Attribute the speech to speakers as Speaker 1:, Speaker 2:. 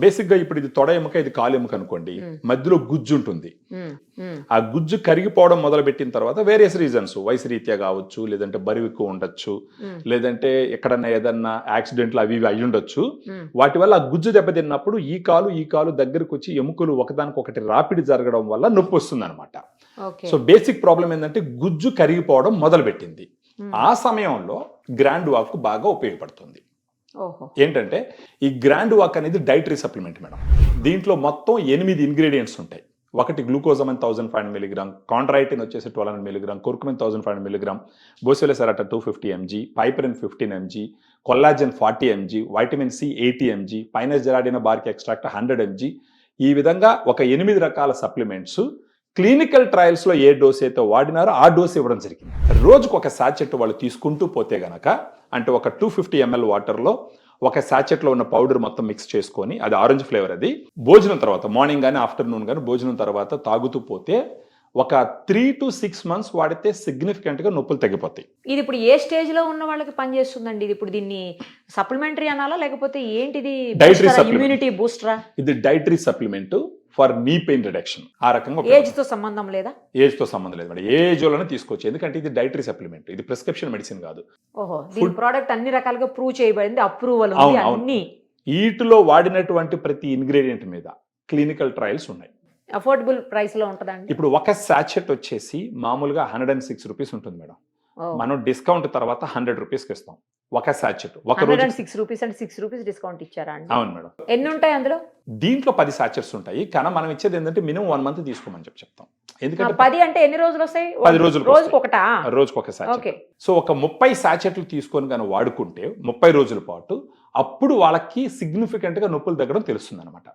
Speaker 1: Basic గా ఇప్పుడు ఇది తొడ ఎముక, ఇది కాలు ఎముక అనుకోండి, మధ్యలో గుజ్జు ఉంటుంది. ఆ గుజ్జు కరిగిపోవడం మొదలు పెట్టిన తర్వాత వేరియస్ రీజన్స్, వయసు రీత్యా కావచ్చు, లేదంటే బరువు ఎక్కువ ఉండొచ్చు, లేదంటే ఎక్కడన్నా ఏదన్నా యాక్సిడెంట్లు అవి ఇవి అయి ఉండొచ్చు. వాటి వల్ల ఆ గుజ్జు దెబ్బతిన్నప్పుడు ఈ కాలు దగ్గరకు వచ్చి ఎముకలు ఒకదానికొకటి రాపిడి జరగడం వల్ల నొప్పి వస్తుంది అనమాట. సో బేసిక్ ప్రాబ్లం ఏంటంటే గుజ్జు కరిగిపోవడం మొదలు పెట్టింది. ఆ సమయంలో గ్రాండ్ వాక్ బాగా ఉపయోగపడుతుంది. ఏంటంటే ఈ గ్రాండ్ వాక్ అనేది డైటరీ సప్లిమెంట్ మేడం. దీంట్లో మొత్తం 8 ఇంగ్రీడియంట్స్ ఉంటాయి. ఒకటి గ్లూకోజమైన్ 1500 mg, కాండ్రైటిన్ వచ్చేసి 1200 mg, కుర్కుమిన్ 1500 mg, బోసిలోసెరాటా 250 mg, piperine 15 mg, collagen 40 mg, vitamin C 80 mg, పైనస్ జెరాడినా బార్క్ ఎక్స్ట్రాక్ట్ 100 mg. ఈ విధంగా ఒక 8 రకాల సప్లిమెంట్స్ క్లినికల్ ట్రయల్స్ లో ఏ డోస్ అయితే వాడినారో ఆ డోస్ ఇవ్వడం జరిగింది. రోజుకు ఒక సాచెట్ వాళ్ళు తీసుకుంటూ పోతే గనక, అంటే ఒక 250 ml వాటర్లో ఒక సాచెట్లో ఉన్న పౌడర్ మొత్తం మిక్స్ చేసుకొని, అది ఆరెంజ్ ఫ్లేవర్, అది భోజనం తర్వాత మార్నింగ్ కానీ ఆఫ్టర్నూన్ కానీ భోజనం తర్వాత తాగుతూ పోతే ఒక 3 to 6 months వాడితే సిగ్నిఫికెంట్ గా నొప్పులు తగ్గిపోతాయి.
Speaker 2: ఇది ఇప్పుడు ఏ స్టేజ్ లో ఉన్న వాళ్ళకి పనిచేస్తుందండి? ఇది ఇప్పుడు దీన్ని సప్లిమెంటరీ అనాలా లేకపోతే ఏంటిది? ఇమ్యూనిటీ బూస్టరా?
Speaker 1: ఇది dietary supplement for knee pain reduction. ఆ రకంగా
Speaker 2: ఏజ్ తో సంబంధం లేదా?
Speaker 1: ఏజ్ తో సంబంధం లేదు మేడం, ఏ ఏజ్ లోనే తీసుకోవచ్చు. ఎందుకంటే ఇది డైటరీ సప్లిమెంట్, ఇది ప్రిస్క్రిప్షన్ మెడిసిన్ కాదు.
Speaker 2: ఓహో, దీని ప్రోడక్ట్ అన్ని రకాలుగా ప్రూవ్ చేయబడింది, అప్రూవల్ ఉంది అన్ని.
Speaker 1: వీటిలో వాడినటువంటి ప్రతి ఇంగ్రీడియంట్ మీద క్లినికల్ ట్రయల్స్ ఉన్నాయి.
Speaker 2: అఫోర్డబుల్ ప్రైస్ లో ఉంటదండి.
Speaker 1: ఇప్పుడు ఒక సాచెట్ వచ్చేసి మామూలుగా 106 రూపీస్ ఉంటుంది మేడం. మనం డిస్కౌంట్ తర్వాత 100 రూపీస్కి ఇస్తాం ఒక సాచెట్. ఒక రోజు
Speaker 2: 106 రూపీస్ అంటే 6 రూపీస్ డిస్కౌంట్ ఇచ్చారా అండి?
Speaker 1: అవును మేడం.
Speaker 2: ఎన్ని ఉంటాయి అందులో?
Speaker 1: దీంట్లో 10 సాచెట్స్ ఉంటాయి, కానీ మనం ఇచ్చేది ఏంటంటే మినిమం 1 month తీసుకోమని చెప్తాం. ఎందుకంటే
Speaker 2: 10 అంటే ఎన్ని రోజులు వస్తాయి?
Speaker 1: 10 రోజులు, రోజుకు ఒక సాచెట్. సో ఒక 30 సాచెట్లు తీసుకొని కానీ వాడుకుంటే 30 రోజుల పాటు, అప్పుడు వాళ్ళకి సిగ్నిఫికెంట్ గా నొప్పులు తగ్గడం తెలుస్తుంది అనమాట.